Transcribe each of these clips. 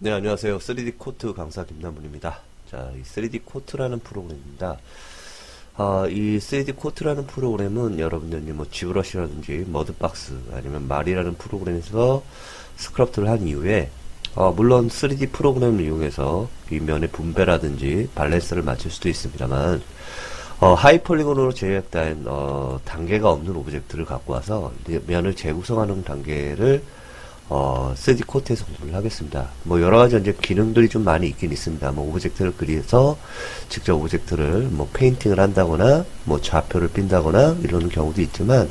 네, 안녕하세요. 3D 코트 강사 김남훈입니다. 자, 이 3D 코트라는 프로그램입니다. 이 3D 코트라는 프로그램은 여러분들이 뭐 지브러시라든지 머드박스 아니면 말이라는 프로그램에서 스크럽트를 한 이후에 물론 3D 프로그램을 이용해서 이 면의 분배라든지 밸런스를 맞출 수도 있습니다만 하이 폴리곤으로 제작된 단계가 없는 오브젝트를 갖고 와서 면을 재구성하는 단계를 3D 코트에서 공부를 하겠습니다. 뭐 여러가지 이제 기능들이 좀 많이 있긴 있습니다. 뭐 오브젝트를 그려서 직접 오브젝트를 뭐 페인팅을 한다거나 뭐 좌표를 빈다거나 이런 경우도 있지만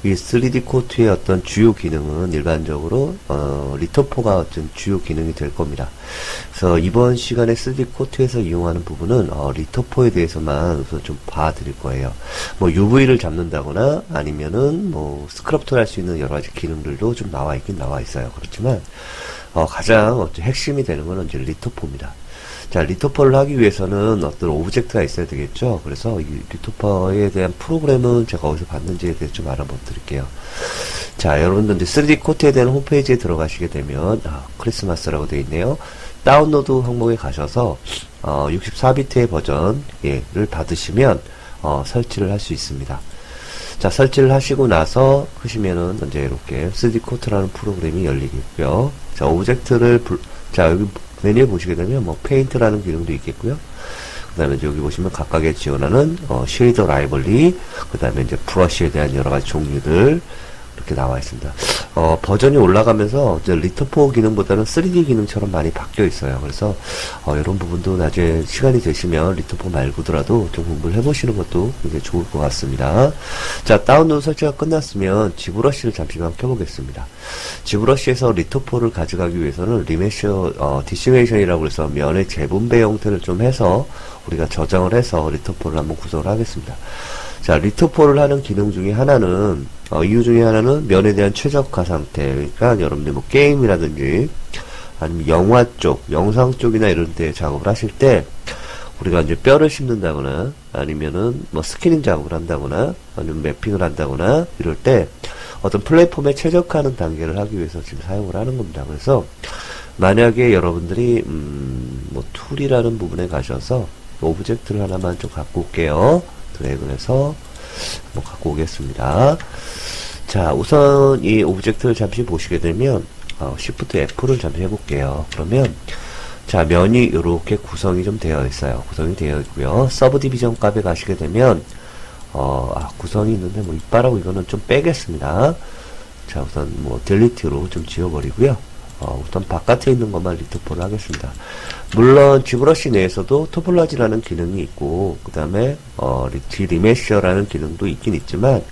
이 3D 코트의 어떤 주요 기능은 일반적으로 리토포가 어떤 주요 기능이 될 겁니다. 그래서 이번 시간에 3D 코트에서 이용하는 부분은 리토포에 대해서만 우선 좀 봐드릴 거예요. 뭐 UV를 잡는다거나 아니면은 뭐 스크럽트를 할 수 있는 여러가지 기능들도 좀 나와 있긴 나와 있어요. 그렇지만 가장 핵심이 되는 것은 이제 리토포입니다. 자, 리토퍼를 하기 위해서는 어떤 오브젝트가 있어야 되겠죠. 그래서 이 리토퍼에 대한 프로그램은 제가 어디서 봤는지에 대해서 좀 알아보 드릴게요. 자, 여러분들 이제 3D 코트에 대한 홈페이지에 들어가시게 되면 크리스마스라고 되어 있네요. 다운로드 항목에 가셔서 64비트의 버전을 받으시면 설치를 할 수 있습니다. 자, 설치를 하시고 나서 하시면은 이제 이렇게 3D 코트라는 프로그램이 열리겠고요. 자, 오브젝트를 자, 여기 메뉴에 보시게 되면 뭐 페인트라는 기능도 있겠고요. 그 다음에 여기 보시면 각각에 지원하는 쉐이더 라이벌리, 그 다음에 이제 브러쉬에 대한 여러 가지 종류들 이렇게 나와 있습니다. 버전이 올라가면서 이제 리토포 기능보다는 3D 기능처럼 많이 바뀌어 있어요. 그래서 이런 부분도 나중에 시간이 되시면 리토포 말고더라도 좀 공부를 해보시는 것도 굉장히 좋을 것 같습니다. 자, 다운로드 설치가 끝났으면 지브러쉬를 잠시만 켜보겠습니다. 지브러쉬에서 리토포를 가져가기 위해서는 리메셔 디시메이션이라고 해서 면의 재분배 형태를 좀 해서 우리가 저장을 해서 리토포를 한번 구성을 하겠습니다. 자, 리토포를 하는 기능 중에 하나는 이유 중에 하나는 면에 대한 최적화 상태. 그러니까 여러분들 뭐 게임이라든지 아니면 영화 쪽, 영상 쪽이나 이런 데 작업을 하실 때 우리가 이제 뼈를 심는다거나 아니면은 뭐 스캐닝 작업을 한다거나 아니면 매핑을 한다거나 이럴 때 어떤 플랫폼에 최적화하는 단계를 하기 위해서 지금 사용을 하는 겁니다. 그래서 만약에 여러분들이 뭐 툴이라는 부분에 가셔서 오브젝트를 하나만 좀 갖고 올게요. 드래그를 해서 한번 갖고 오겠습니다. 자, 우선 이 오브젝트를 잠시 보시게 되면 Shift F를 잠시 해볼게요. 그러면 자, 면이 이렇게 구성이 좀 되어 있어요. 구성이 되어 있고요. 서브 디비전 값에 가시게 되면 구성이 있는데 뭐 이빨하고 이거는 좀 빼겠습니다. 자, 우선 뭐 딜리트로 좀 지워버리고요. 우선 바깥에 있는 것만 리토포를 하겠습니다. 물론 지브러시 내에서도 토폴라지라는 기능이 있고 그 다음에 리메셔라는 기능도 있긴 있지만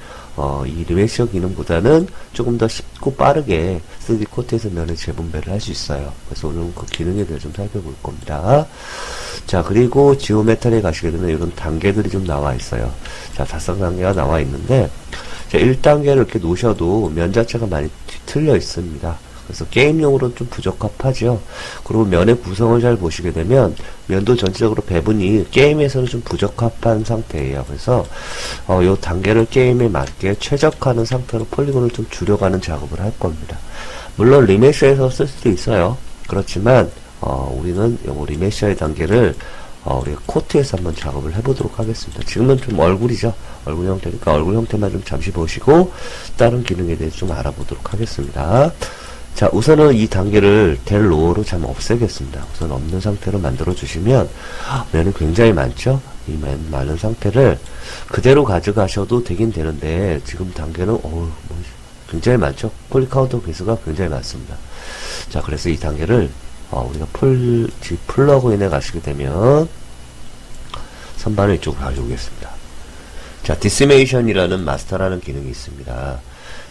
이 리메셔 기능보다는 조금 더 쉽고 빠르게 3D 코트에서 면의 재분배를 할 수 있어요. 그래서 오늘은 그 기능에 대해 좀 살펴볼 겁니다. 자, 그리고 지오메탈에 가시게 되면 이런 단계들이 좀 나와 있어요. 자, 4단계가 나와 있는데 자, 1단계를 이렇게 놓으셔도 면 자체가 많이 틀려 있습니다. 그래서 게임용으로는 좀 부적합하죠. 그리고 면의 구성을 잘 보시게 되면 면도 전체적으로 배분이 게임에서는 좀 부적합한 상태예요. 그래서 요 단계를 게임에 맞게 최적화하는 상태로 폴리곤을 좀 줄여가는 작업을 할 겁니다. 물론 리메셔에서 쓸 수도 있어요. 그렇지만 우리는 요 리메셔의 단계를 우리가 코트에서 한번 작업을 해보도록 하겠습니다. 지금은 좀 얼굴이죠. 얼굴 형태니까 얼굴 형태만 좀 잠시 보시고 다른 기능에 대해서 좀 알아보도록 하겠습니다. 자, 우선은 이 단계를 델 로어로 잠 없애겠습니다. 우선 없는 상태로 만들어 주시면 면이 굉장히 많죠. 이 면 많은 상태를 그대로 가져가셔도 되긴 되는데 지금 단계는 굉장히 많죠. 폴리 카운터 개수가 굉장히 많습니다. 자, 그래서 이 단계를 우리가 플러그인에 가시게 되면 선반을 이쪽으로 가져오겠습니다. 자, 디스메이션이라는 마스터라는 기능이 있습니다.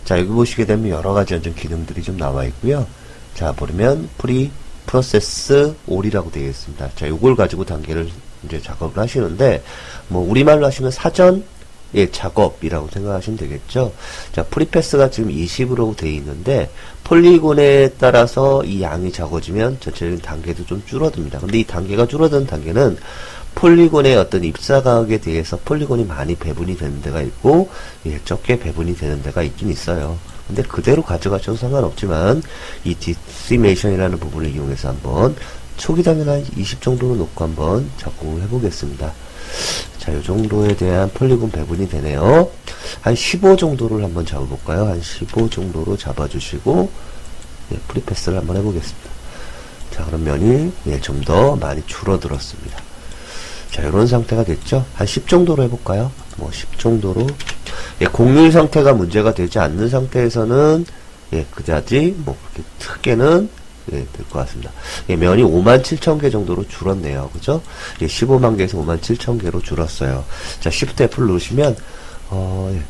자, 여기 보시게 되면 여러가지 기능들이 좀 나와 있고요. 자, 보면 프리 프로세스 올이라고 되어 있습니다. 자, 요걸 가지고 단계를 이제 작업을 하시는데 뭐 우리말로 하시면 사전 작업이라고 생각하시면 되겠죠. 자, 프리패스가 지금 20으로 되어 있는데 폴리곤에 따라서 이 양이 적어지면 전체적인 단계도 좀 줄어듭니다. 근데 이 단계가 줄어드는 단계는 폴리곤의 어떤 입사각에 대해서 폴리곤이 많이 배분이 되는 데가 있고 적게 배분이 되는 데가 있긴 있어요. 근데 그대로 가져가셔도 상관없지만 이 디시메이션이라는 부분을 이용해서 한번 초기 단위는 한 20 정도로 놓고 한번 작업을 해보겠습니다. 자, 요 정도에 대한 폴리곤 배분이 되네요. 한 15 정도를 한번 잡아볼까요? 한 15 정도로 잡아주시고, 예, 프리패스를 한번 해보겠습니다. 자, 그럼 면이, 예, 좀 더 많이 줄어들었습니다. 자, 요런 상태가 됐죠? 한 10 정도로 해볼까요? 뭐, 10 정도로. 예, 공률 상태가 문제가 되지 않는 상태에서는, 예, 그다지, 뭐, 그렇게 크게는, 예, 될 것 같습니다. 예, 면이 57,000개 정도로 줄었네요. 그죠? 예, 15만 개에서 57,000개로 줄었어요. 자, Shift F를 누르시면, 예,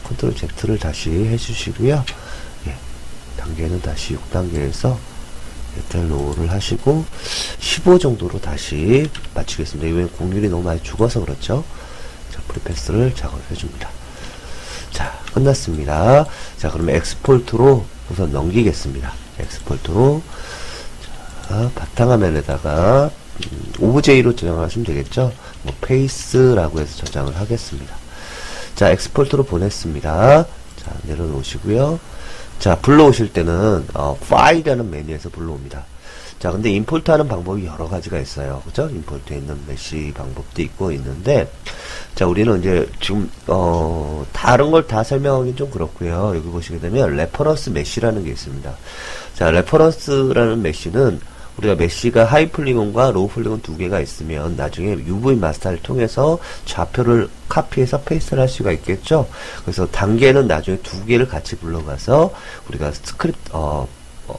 컨트롤 Z를 다시 해주시고요. 예, 단계는 다시 6단계에서 메탈 로우를 하시고, 15 정도로 다시 맞추겠습니다. 이번엔 공률이 너무 많이 죽어서 그렇죠? 자, 프리패스를 작업해줍니다. 자, 끝났습니다. 자, 그러면 엑스포트로 우선 넘기겠습니다. 엑스포트로, 자, 바탕화면에다가 OBJ로 저장을 하시면 되겠죠. 뭐 페이스라고 해서 저장을 하겠습니다. 자, 엑스포트로 보냈습니다. 자, 내려놓으시고요. 자, 불러오실 때는 파일이라는 메뉴에서 불러옵니다. 자, 근데 임포트 하는 방법이 여러 가지가 있어요. 그죠? 임포트에 있는 메시 방법도 있고 있는데, 자, 우리는 이제 지금 다른 걸 다 설명하기는 좀 그렇고요. 여기 보시게 되면 레퍼런스 메시라는 게 있습니다. 자, 레퍼런스라는 메시는 우리가 메시가 하이 폴리곤과 로우 폴리곤 두 개가 있으면 나중에 UV 마스터를 통해서 좌표를 카피해서 페이스트를 할 수가 있겠죠. 그래서 단계는 나중에 두 개를 같이 불러가서 우리가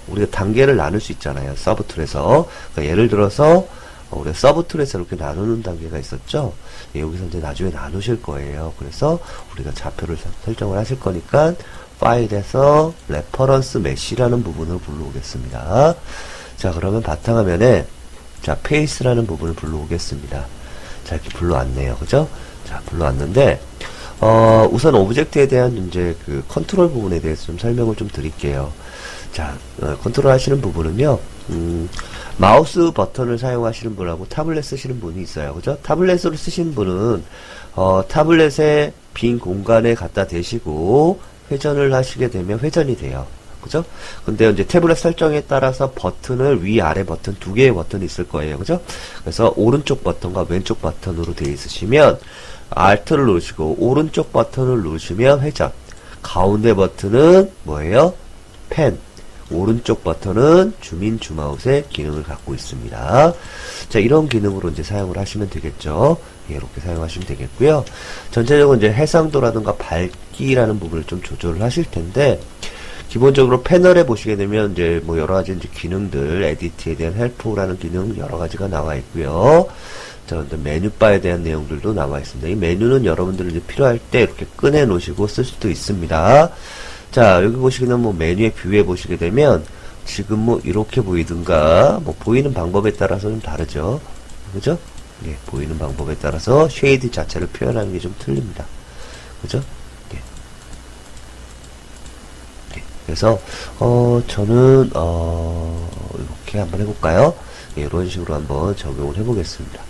우리가 단계를 나눌 수 있잖아요. 서브 툴에서. 그러니까 예를 들어서 우리가 서브 툴에서 이렇게 나누는 단계가 있었죠. 예, 여기서 이제 나중에 나누실 거예요. 그래서 우리가 좌표를 설정을 하실 거니까 파일에서 레퍼런스 메시라는 부분을 불러오겠습니다. 자, 그러면 바탕화면에 자, 페이스라는 부분을 불러오겠습니다. 자, 이렇게 불러왔네요. 그죠? 자, 불러왔는데 우선 오브젝트에 대한 이제 그 컨트롤 부분에 대해서 좀 설명을 좀 드릴게요. 자, 컨트롤 하시는 부분은요, 마우스 버튼을 사용하시는 분하고 타블렛 쓰시는 분이 있어요. 그죠? 타블렛으로 쓰시는 분은, 타블렛에 빈 공간에 갖다 대시고, 회전을 하시게 되면 회전이 돼요. 그죠? 근데 이제 태블릿 설정에 따라서 버튼을 위아래 버튼 두 개의 버튼이 있을 거예요. 그죠? 그래서 오른쪽 버튼과 왼쪽 버튼으로 되어 있으시면, Alt를 누르시고, 오른쪽 버튼을 누르시면 회전. 가운데 버튼은 뭐예요? 펜. 오른쪽 버튼은 줌인 줌아웃의 기능을 갖고 있습니다. 자, 이런 기능으로 이제 사용을 하시면 되겠죠. 예, 이렇게 사용하시면 되겠고요. 전체적으로 이제 해상도라든가 밝기라는 부분을 좀 조절을 하실 텐데, 기본적으로 패널에 보시게 되면 이제 뭐 여러 가지 이제 기능들, 에디트에 대한 헬프라는 기능 여러 가지가 나와 있고요. 자, 메뉴바에 대한 내용들도 나와 있습니다. 이 메뉴는 여러분들이 이제 필요할 때 이렇게 꺼내 놓으시고 쓸 수도 있습니다. 자, 여기 보시게 되면 뭐 메뉴의 뷰에 보시게 되면 지금 뭐 이렇게 보이든가 뭐 보이는 방법에 따라서 좀 다르죠. 그죠? 예, 보이는 방법에 따라서 쉐이드 자체를 표현하는 게 좀 틀립니다. 그죠? 예. 예. 그래서 저는 이렇게 한번 해볼까요? 예, 이런 식으로 한번 적용을 해보겠습니다.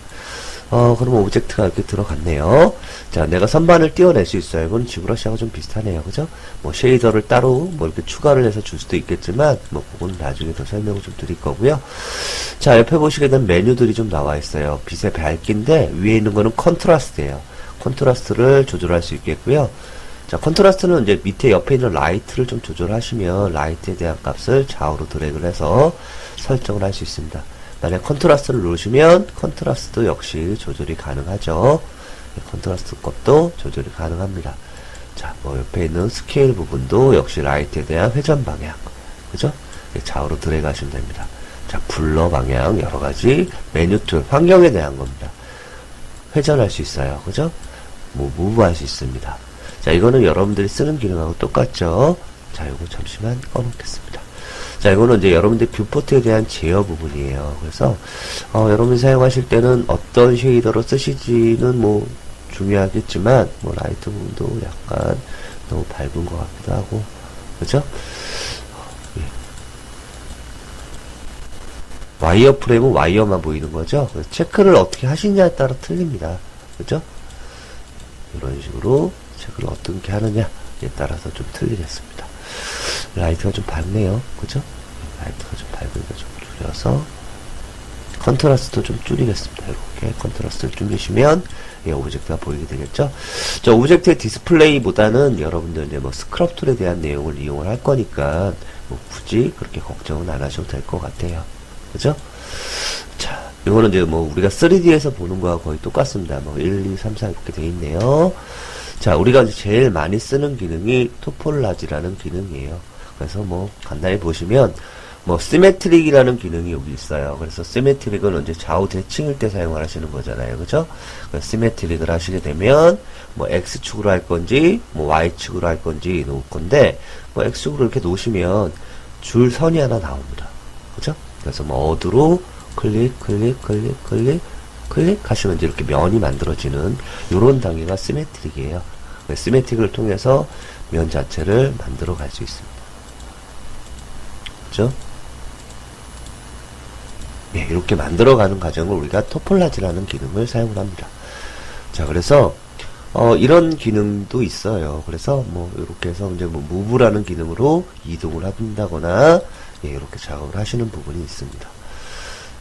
그러면 오브젝트가 이렇게 들어갔네요. 자, 내가 선반을 띄워낼 수 있어요. 이건 지브러시하고 좀 비슷하네요. 그죠? 뭐, 쉐이더를 따로 뭐 이렇게 추가를 해서 줄 수도 있겠지만, 뭐, 그건 나중에 더 설명을 좀 드릴 거고요. 자, 옆에 보시게 되면 메뉴들이 좀 나와 있어요. 빛의 밝기인데, 위에 있는 거는 컨트라스트예요. 컨트라스트를 조절할 수 있겠고요. 자, 컨트라스트는 이제 밑에 옆에 있는 라이트를 좀 조절하시면, 라이트에 대한 값을 좌우로 드래그를 해서 설정을 할 수 있습니다. 만약 컨트라스트를 누르시면 컨트라스트 역시 조절이 가능하죠. 컨트라스트 값도 조절이 가능합니다. 자, 뭐 옆에 있는 스케일 부분도 역시 라이트에 대한 회전 방향, 그죠? 좌우로 드래그 하시면 됩니다. 자, 블러 방향 여러 가지 메뉴 툴 환경에 대한 겁니다. 회전할 수 있어요, 그죠? 뭐 무브 할 수 있습니다. 자, 이거는 여러분들이 쓰는 기능하고 똑같죠? 자, 요거 잠시만 꺼놓겠습니다. 자, 이거는 이제 여러분들 뷰포트에 대한 제어 부분이에요. 그래서, 여러분이 사용하실 때는 어떤 쉐이더로 쓰시지는 뭐, 중요하겠지만, 뭐, 라이트 부분도 약간 너무 밝은 것 같기도 하고, 그죠? 예. 와이어 프레임은 와이어만 보이는 거죠? 체크를 어떻게 하시냐에 따라 틀립니다. 그죠? 이런 식으로 체크를 어떻게 하느냐. 따라서 좀 틀리겠습니다. 라이트가 좀 밝네요. 그죠? 라이트가 좀 밝으니까 좀 줄여서 컨트라스트도 좀 줄이겠습니다. 이렇게 컨트라스트를 줄이시면 오브젝트가 보이게 되겠죠. 자, 오브젝트의 디스플레이보다는 여러분들 이제 뭐 스크럽 툴에 대한 내용을 이용을 할 거니까 뭐 굳이 그렇게 걱정은 안 하셔도 될 것 같아요. 그죠? 자, 이거는 이제 뭐 우리가 3D에서 보는 거와 거의 똑같습니다. 뭐 1, 2, 3, 4 이렇게 돼 있네요. 자, 우리가 이제 제일 많이 쓰는 기능이 토폴라지라는 기능이에요. 그래서 뭐 간단히 보시면 뭐 시메트릭이라는 기능이 여기 있어요. 그래서 시메트릭은 이제 좌우 대칭일 때 사용을 하시는 거잖아요. 그죠? 그래서 시메트릭을 하시게 되면 뭐 X축으로 할 건지 뭐 Y축으로 할 건지 놓을 건데 뭐 X축으로 이렇게 놓으시면 줄선이 하나 나옵니다. 그죠? 그래서 뭐 어드로 클릭 클릭 클릭 클릭 클릭 하시면 이제 이렇게 면이 만들어지는 요런 단계가 시메트릭이에요. 시메트릭을 통해서 면 자체를 만들어 갈 수 있습니다. 그죠? 예, 이렇게 만들어가는 과정을 우리가 토폴라지라는 기능을 사용을 합니다. 자, 그래서 이런 기능도 있어요. 그래서 뭐 이렇게 해서 이제 뭐 무브라는 기능으로 이동을 한다거나 예, 이렇게 작업을 하시는 부분이 있습니다.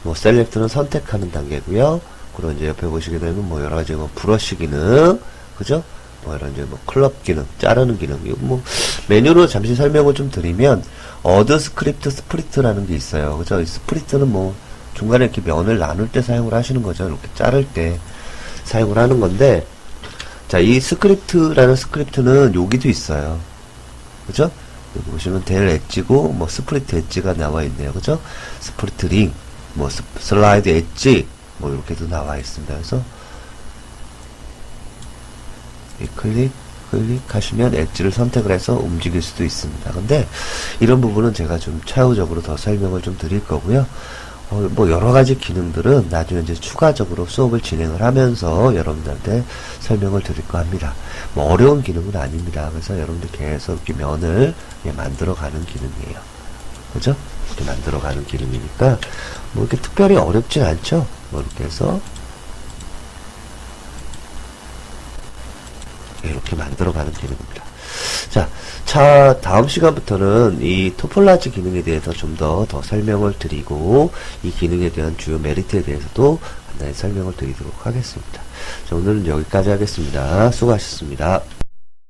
뭐 셀렉트는 선택하는 단계고요. 그리고 이제 옆에 보시게 되면 뭐 여러 가지 뭐 브러쉬 기능, 그죠? 뭐 이런 이제 뭐 클럽 기능, 자르는 기능, 이거 뭐 메뉴로 잠시 설명을 좀 드리면 어드 스크립트 스프리트라는 게 있어요. 그죠? 이 스프리트는 뭐 중간에 이렇게 면을 나눌 때 사용을 하시는 거죠. 이렇게 자를 때 사용을 하는 건데, 자, 이 스크립트라는 스크립트는 여기도 있어요. 그죠? 여기 보시면 델 엣지고, 뭐 스프리트 엣지가 나와 있네요. 그죠? 스프리트 링, 뭐 슬라이드 엣지, 뭐 이렇게도 나와 있습니다. 그래서 이 클릭 하시면 엣지를 선택을 해서 움직일 수도 있습니다. 근데 이런 부분은 제가 좀 차후적으로 더 설명을 좀 드릴 거고요. 뭐 여러 가지 기능들은 나중에 이제 추가적으로 수업을 진행을 하면서 여러분들한테 설명을 드릴 거 합니다. 뭐 어려운 기능은 아닙니다. 그래서 여러분들 계속 이렇게 면을 만들어 가는 기능이에요. 그죠? 이렇게 만들어 가는 기능이니까 뭐 이렇게 특별히 어렵진 않죠. 뭐 이렇게 해서 이렇게 만들어 가는 기능입니다. 자, 다음 시간부터는 이 토폴라지 기능에 대해서 좀 더 설명을 드리고, 이 기능에 대한 주요 메리트에 대해서도 간단히 설명을 드리도록 하겠습니다. 자, 오늘은 여기까지 하겠습니다. 수고하셨습니다.